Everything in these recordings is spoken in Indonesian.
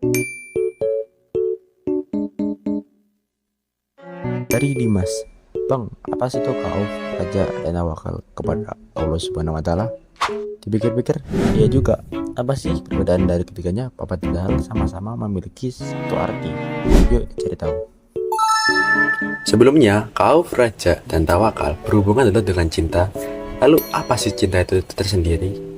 Dari Dimas, Bang, apa sih itu kau raja dan tawakal kepada Allah Subhanahu Wa Taala? Dipikir-pikir, iya juga. Apa sih perbedaan dari ketiganya? Padahal sama-sama memiliki satu arti. Yuk cari tahu. Sebelumnya, khauf, raja, dan tawakal berhubungan dulu dengan cinta. Lalu apa sih cinta itu tersendiri?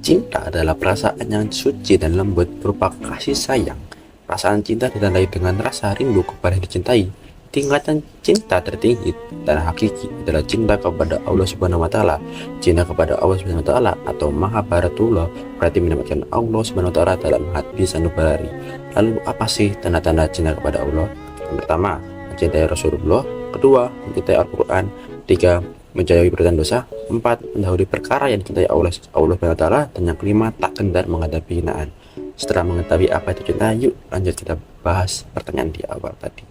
Cinta adalah perasaan yang suci dan lembut berupa kasih sayang. Perasaan cinta ditandai dengan rasa rindu kepada yang dicintai. Tingkatan cinta tertinggi dan hakiki adalah cinta kepada Allah Subhanahu wa taala. Cinta kepada Allah Subhanahu wa taala atau Mahabharatullah berarti mendapatkan Allah Subhanahu wa taala dalam hati sanubari. Lalu apa sih tanda-tanda cinta kepada Allah? Yang pertama, mencintai Rasulullah. Kedua, mencintai Al-Quran. Tiga, menjauhi perbuatan dosa. Empat, mendahului perkara yang dicintai Allah Subhanahu wa taala. Dan yang kelima, tak kendar menghadapi hinaan. Setelah mengetahui apa itu cinta, yuk lanjut kita bahas pertanyaan di awal tadi.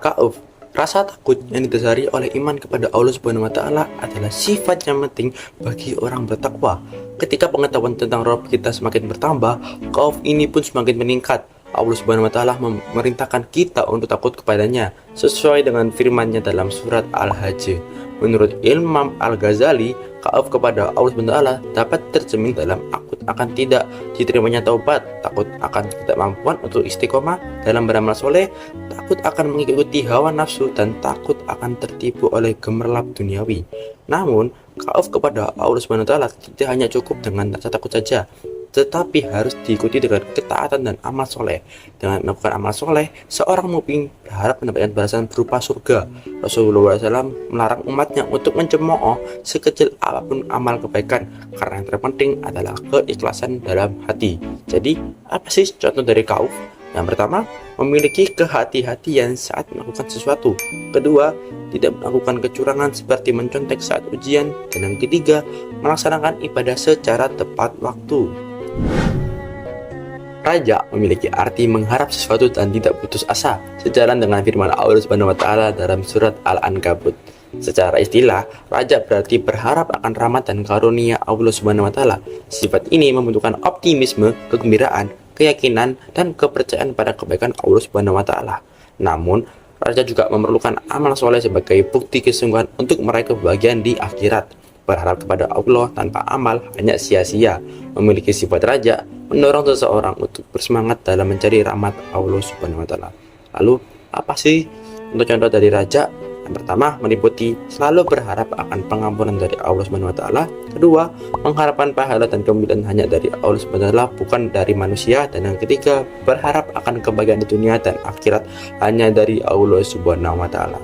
Khauf, rasa takut yang didasari oleh iman kepada Allah Subhanahu wa taala adalah sifat yang penting bagi orang bertakwa. Ketika pengetahuan tentang Rabb kita semakin bertambah, khauf ini pun semakin meningkat. Allah Subhanahu wa taala memerintahkan kita untuk takut kepadanya sesuai dengan firman-Nya dalam surat Al-Hajj. Menurut Imam Al-Ghazali, khauf kepada Allah Subhanahu wa taala dapat tercermin dalam takut akan tidak diterimanya taubat, takut akan ketidakmampuan untuk istiqomah dalam beramal soleh, takut akan mengikuti hawa nafsu, dan takut akan tertipu oleh gemerlap duniawi. Namun, khauf kepada Allah Subhanahu wa taala tidak hanya cukup dengan rasa takut saja, tetapi harus diikuti dengan ketaatan dan amal soleh. Dengan melakukan amal soleh, seorang mukmin berharap mendapatkan balasan berupa surga. Rasulullah SAW melarang umatnya untuk mencemooh sekecil apapun amal kebaikan, karena yang terpenting adalah keikhlasan dalam hati. Jadi, apa sih contoh dari khauf? Yang pertama, memiliki kehati-hatian saat melakukan sesuatu. Kedua, tidak melakukan kecurangan seperti mencontek saat ujian. Dan yang ketiga, melaksanakan ibadah secara tepat waktu. Raja memiliki arti mengharap sesuatu dan tidak putus asa, sejalan dengan firman Allah Subhanahu wa taala dalam surat Al-Ankabut. Secara istilah, raja berarti berharap akan rahmat dan karunia Allah Subhanahu wa taala. Sifat ini membutuhkan optimisme, kegembiraan, keyakinan, dan kepercayaan pada kebaikan Allah Subhanahu wa taala. Namun, raja juga memerlukan amal soleh sebagai bukti kesungguhan untuk meraih kebahagiaan di akhirat. Berharap kepada Allah tanpa amal hanya sia-sia. Memiliki sifat raja mendorong seseorang untuk bersemangat dalam mencari rahmat Allah Subhanahu wa taala. Lalu, apa sih untuk contoh dari raja? Yang pertama, meliputi selalu berharap akan pengampunan dari Allah Subhanahu wa taala. Kedua, mengharapkan pahala dan kemuliaan hanya dari Allah Subhanahu wa taala, bukan dari manusia. Dan yang ketiga, berharap akan kebahagiaan di dunia dan akhirat hanya dari Allah Subhanahu wa taala.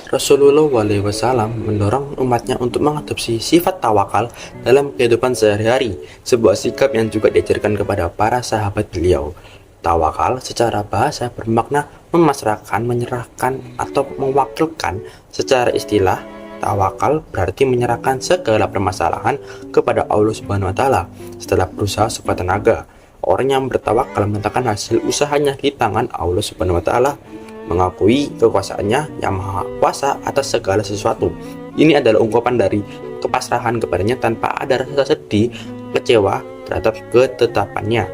Rasulullah SAW mendorong umatnya untuk mengadopsi sifat tawakal dalam kehidupan sehari-hari, sebuah sikap yang juga diajarkan kepada para sahabat beliau. Tawakal secara bahasa bermakna memasrahkan, menyerahkan, atau mewakilkan. Secara istilah, tawakal berarti menyerahkan segala permasalahan kepada Allah Subhanahu wa taala setelah berusaha sekuat tenaga. Orang yang bertawakal meletakkan hasil usahanya di tangan Allah Subhanahu wa taala, mengakui kekuasaannya yang maha kuasa atas segala sesuatu. Ini adalah ungkapan dari kepasrahan kepadanya tanpa ada rasa sedih, kecewa terhadap ketetapannya.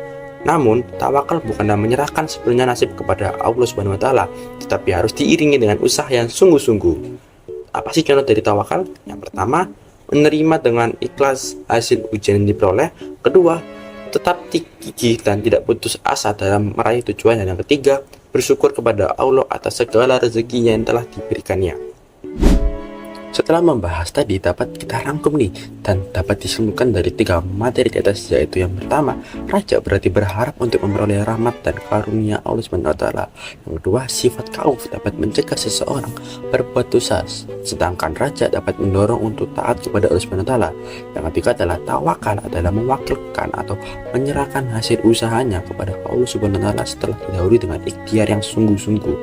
Namun, tawakal bukanlah menyerahkan sepenuhnya nasib kepada Allah Subhanahu wa taala, tetapi harus diiringi dengan usaha yang sungguh-sungguh. Apa sih contoh dari tawakal? Yang pertama, menerima dengan ikhlas hasil ujian yang diperoleh. Kedua, tetap gigih dan tidak putus asa dalam meraih tujuan. Dan yang ketiga, bersyukur kepada Allah atas segala rezeki yang telah diberikannya. Setelah membahas tadi, dapat kita rangkum nih dan dapat disimpulkan dari 3 materi di atas, yaitu yang pertama, raja berarti berharap untuk memperoleh rahmat dan karunia Allah Subhanahu wa taala. Yang kedua, sifat khauf dapat mencegah seseorang berbuat dosa, sedangkan raja dapat mendorong untuk taat kepada Allah Subhanahu wa taala. Yang ketiga adalah tawakal, adalah mewakilkan atau menyerahkan hasil usahanya kepada Allah Subhanahu wa taala setelah didahului dengan ikhtiar yang sungguh-sungguh.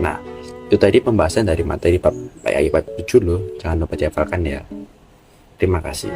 Nah, itu tadi pembahasan dari materi bab IPA 7 loh. Jangan lupa dihafalkan ya. Terima kasih.